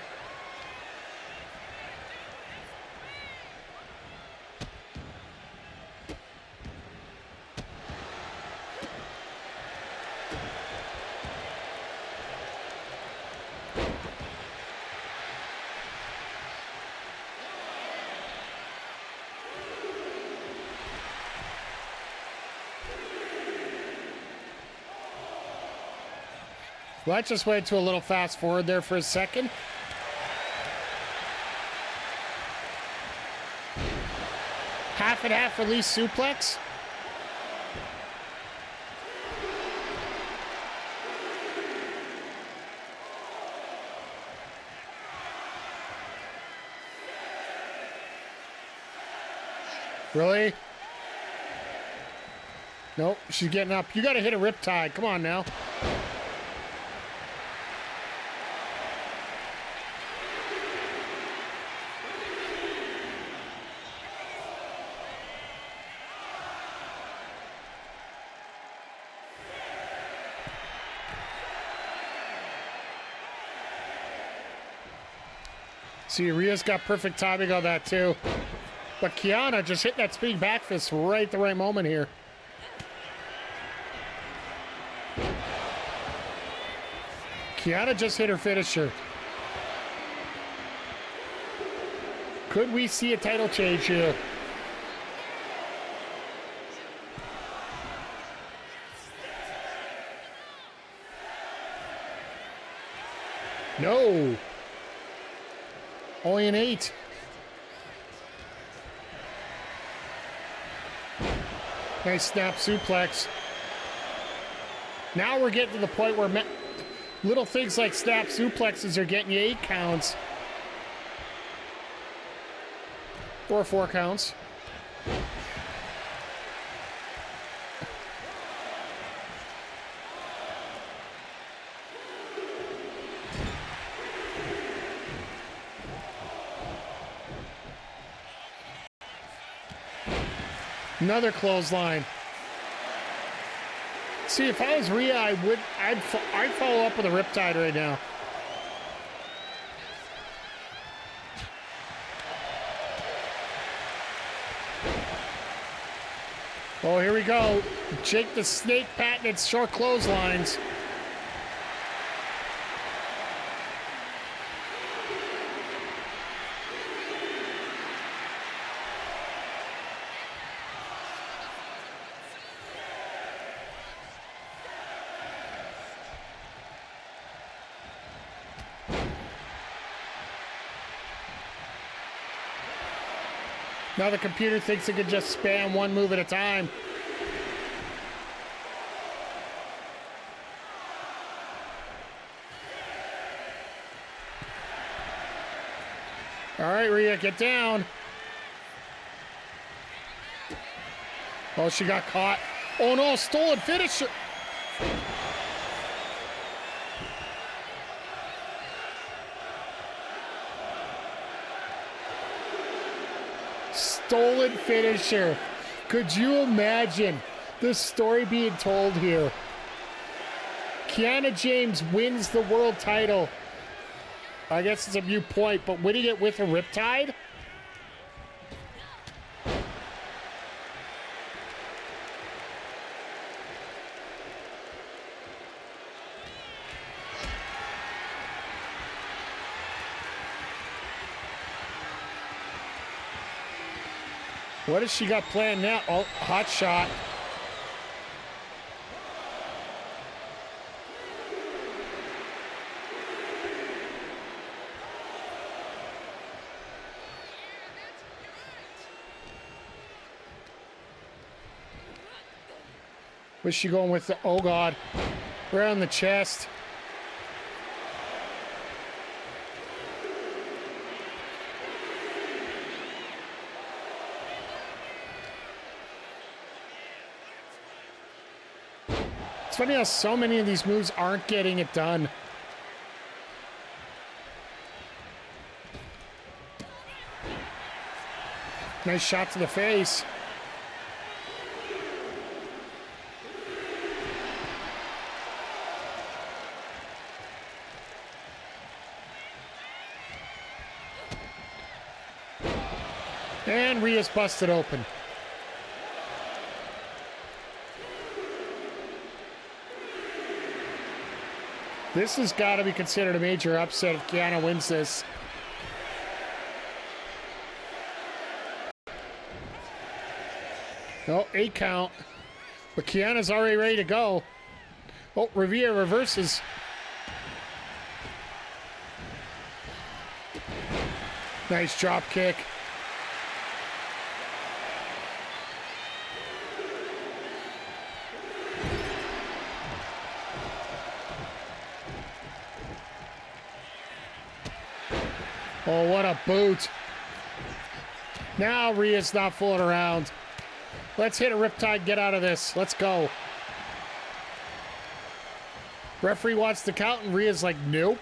Well, that just went to a little fast forward there for a second. Half and half release suplex. Really? Nope, she's getting up. You got to hit a riptide. Come on now. See, Rhea's got perfect timing on that too. But Kiana just hit that spinning back fist right at the right moment here. Kiana just hit her finisher. Could we see a title change here? No. Only an 8. Nice snap suplex. Now we're getting to the point where little things like snap suplexes are getting you 8 counts. Or 4 counts. Another clothesline. See, if I was Rhea, I'd follow up with a riptide right now. Oh, here we go. Jake the Snake patented short clotheslines. Now the computer thinks it can just spam one move at a time. All right, Rhea, get down. Oh, she got caught. Oh no, stolen finisher. Stolen finisher. Could you imagine the story being told here? Kiana James wins the world title. I guess it's a mute point, but winning it with a riptide? What has she got planned now? Oh, hot shot. What's she going with? Oh, God. Right on the chest. It's funny how so many of these moves aren't getting it done. Nice shot to the face. And Rhea's busted open. This has got to be considered a major upset if Kiana wins this. No, 8 count. But Kiana's already ready to go. Oh, Rhea reverses. Nice drop kick. Oh, what a boot. Now Rhea's not fooling around. Let's hit a riptide, get out of this. Let's go. Referee wants to count, and Rhea's like, nope.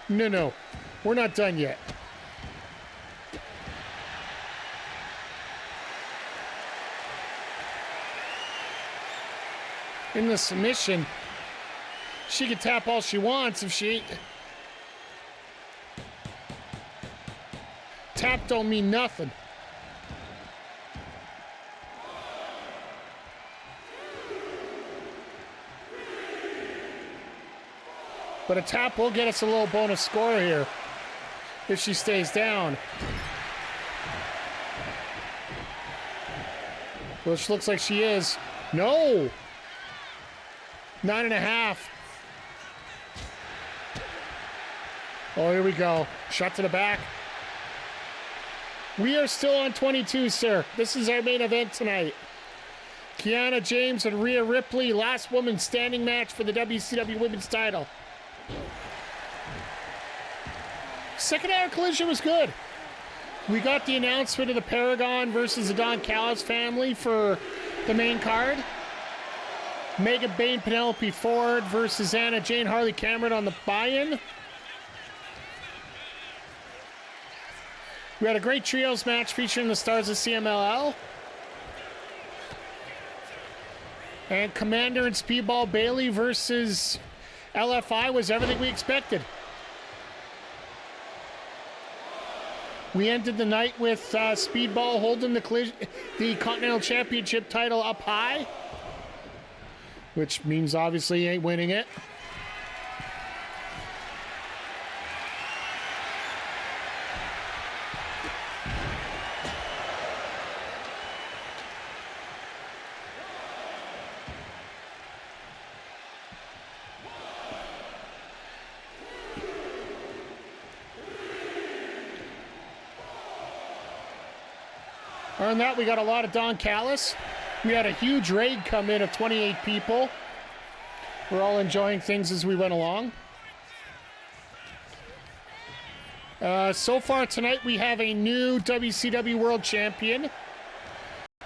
No. We're not done yet. In the submission, she can tap all she wants if she... Tap don't mean nothing. But a tap will get us a little bonus score here if she stays down. Which looks like she is. No! 9.5. Oh, here we go. Shot to the back. We are still on 22, sir. This is our main event tonight. Kiana James and Rhea Ripley, last woman standing match for the WCW Women's title. Second hour collision was good. We got the announcement of the Paragon versus the Don Callis family for the main card. Megan Bain, Penelope Ford versus Anna Jane Harley Cameron on the buy-in. We had a great trios match featuring the stars of CMLL. And Commander and Speedball Bayley versus LFI was everything we expected. We ended the night with Speedball holding the Continental Championship title up high, which means obviously he ain't winning it. On that, we got a lot of Don Callis. We had a huge raid come in of 28 people. We're all enjoying things as we went along. So far tonight, we have a new WCW World Champion,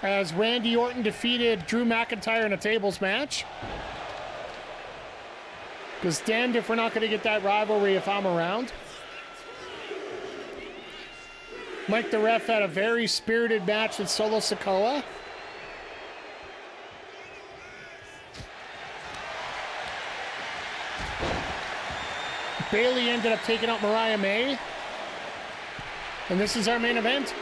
as Randy Orton defeated Drew McIntyre in a tables match. Because damned if we're not going to get that rivalry if I'm around. Mike the Ref had a very spirited match with Solo Sikoa. Bayley ended up taking out Mariah May. And this is our main event.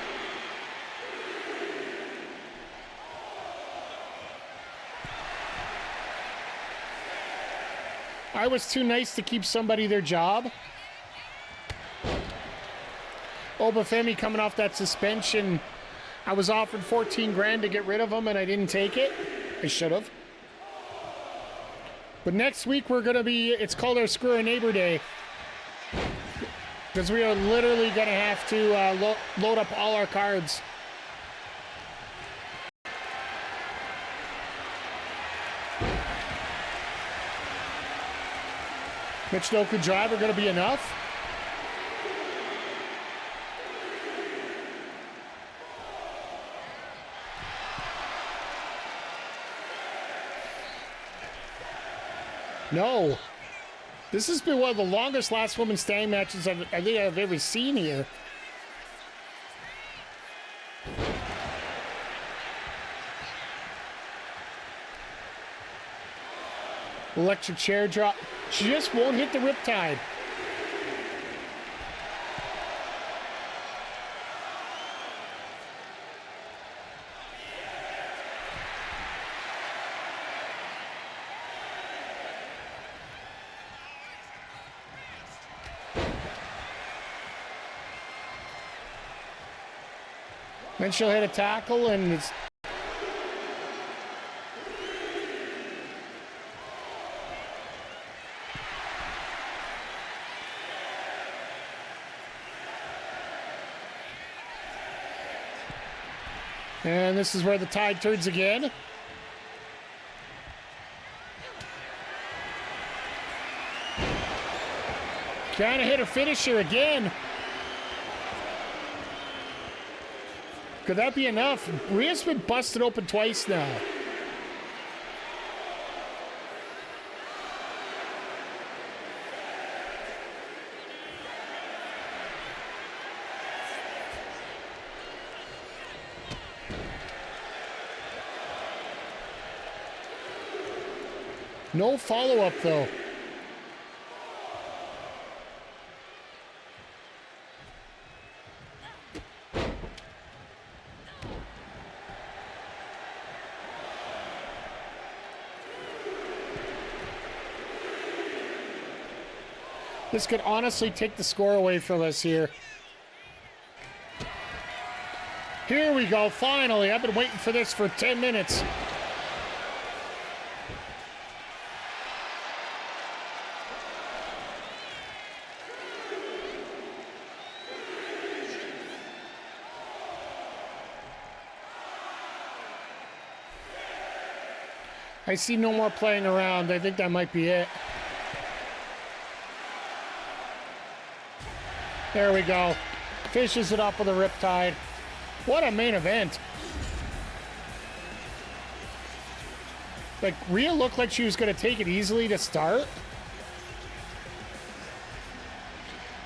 I was too nice to keep somebody their job. Obafemi coming off that suspension. I was offered 14 grand to get rid of him and I didn't take it. I should have. But next week we're going to be, it's called our Screw a Neighbor Day. Because we are literally going to have to load up all our cards. Michinoku driver going to be enough? No. This has been one of the longest last woman standing matches I think I've ever seen here. Electric chair drop. She just won't hit the riptide. Then she'll hit a tackle and it's... And this is where the tide turns again. Trying to hit her finisher again. Could that be enough? Rhea's been busted open twice now. No follow-up, though. This could honestly take the score away from us here. Here we go, finally. I've been waiting for this for 10 minutes. I see no more playing around. I think that might be it. There we go. Fishes it up with a riptide. What a main event. Like, Rhea looked like she was going to take it easily to start.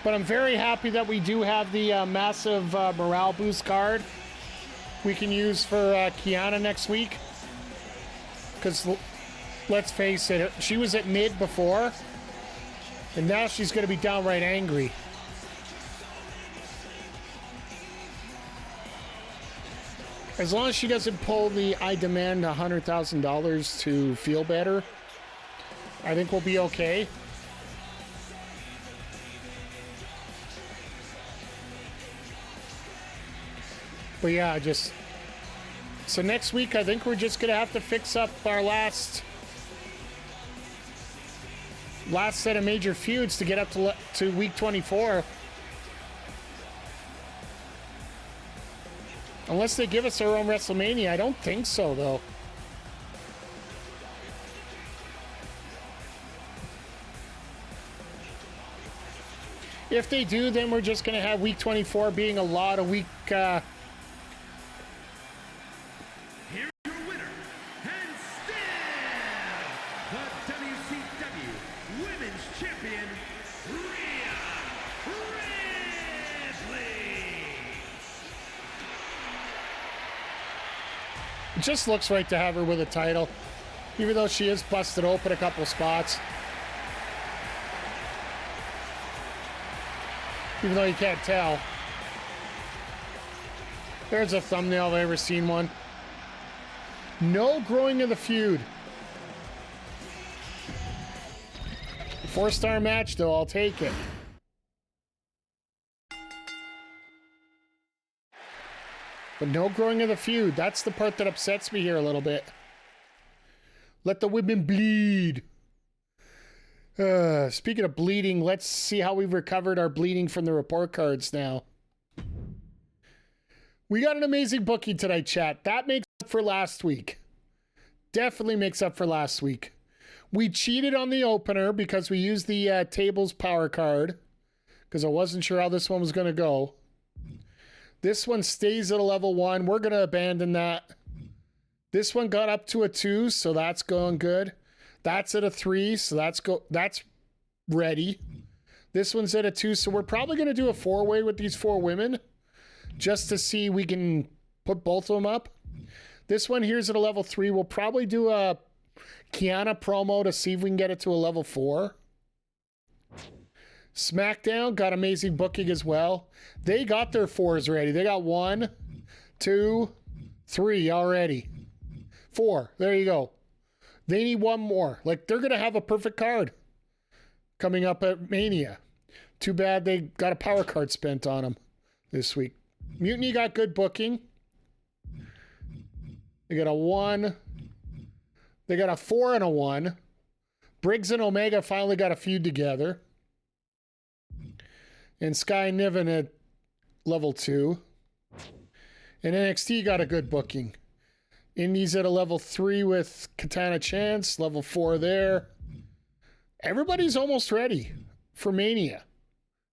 But I'm very happy that we do have the massive morale boost card we can use for Kiana next week. Because, let's face it, she was at mid before, and now she's going to be downright angry. As long as she doesn't pull the I demand $100,000 to feel better, I think we'll be okay. But yeah, just... So next week, I think we're just going to have to fix up our last set of major feuds to get up to week 24. Unless they give us our own Wrestlemania. I don't think so, though. If they do, then we're just going to have week 24 being a lot of week... It just looks right to have her with a title, even though she is busted open a couple spots. Even though you can't tell. There's a thumbnail if I've ever seen one. No growing of the feud. 4-star match, though, I'll take it. But no growing of the feud. That's the part that upsets me here a little bit. Let the women bleed. Speaking of bleeding, let's see how we've recovered our bleeding from the report cards now. We got an amazing booking tonight, chat. That makes up for last week. Definitely makes up for last week. We cheated on the opener because we used the tables power card because I wasn't sure how this one was going to go. This one stays at a level 1. We're going to abandon that. This one got up to a 2, so that's going good. That's at a 3, so that's ready. This one's at a 2, so we're probably going to do a 4-way with these 4 women just to see we can put both of them up. This one here's at a level 3. We'll probably do a Kiana promo to see if we can get it to a level 4. SmackDown got amazing booking as well. They got their 4s ready. They got 1, 2, 3 already. 4. There you go. They need 1 more. Like, they're going to have a perfect card coming up at Mania. Too bad they got a power card spent on them this week. Mutiny got good booking. They got a 1. They got a 4 and a 1. Briggs and Omega finally got a feud together. And Sky Niven at level 2. And NXT got a good booking. Indies at a level 3 with Katana Chance. Level 4 there. Everybody's almost ready for Mania.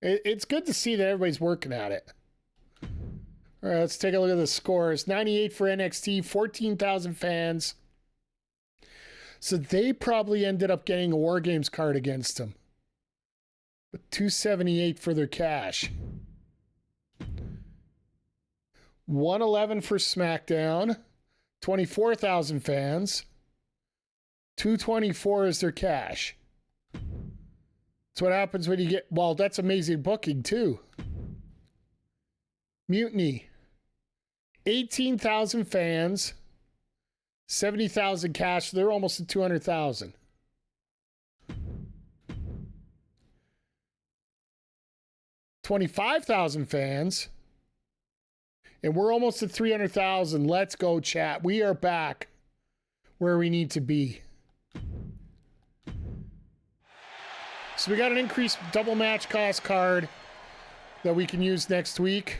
It's good to see that everybody's working at it. All right, let's take a look at the scores. 98 for NXT, 14,000 fans. So they probably ended up getting a War Games card against them. But 278 for their cash. 111 for SmackDown. 24,000 fans. 224 is their cash. That's what happens when you get... Well, that's amazing booking, too. Mutiny. 18,000 fans. 70,000 cash. They're almost at 200,000. $25,000 fans. And we're almost at 300,000. Let's go, chat. We are back where we need to be. So we got an increased double match cost card that we can use next week.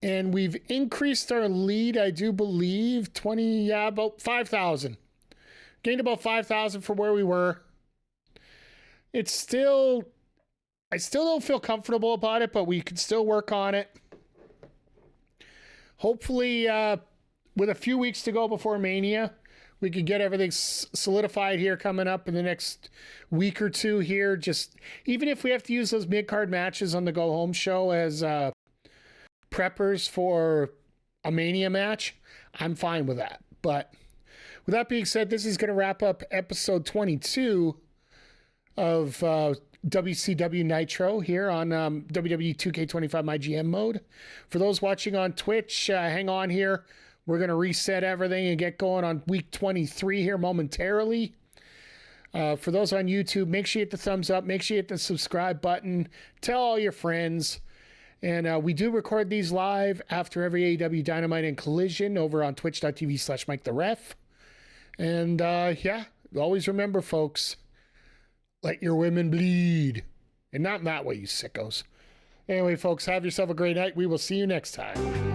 And we've increased our lead, I do believe, about 5,000. Gained about 5,000 from where we were. It's still, I still don't feel comfortable about it, but we can still work on it. Hopefully, with a few weeks to go before Mania, we could get everything solidified here coming up in the next week or two here. Just even if we have to use those mid-card matches on the go-home show as preppers for a Mania match, I'm fine with that. But with that being said, this is going to wrap up episode 22 of WCW Nitro here on WWE 2k25 myGM mode. For those watching on Twitch, hang on here. We're going to reset everything and get going on week 23 here momentarily. For those on YouTube, make sure you hit the thumbs up. Make sure you hit the subscribe button. Tell all your friends. And we do record these live after every AEW Dynamite and Collision over on twitch.tv/MikeTheRef. And yeah, always remember, folks, let your women bleed. And not in that way, you sickos. Anyway, folks, have yourself a great night. We will see you next time.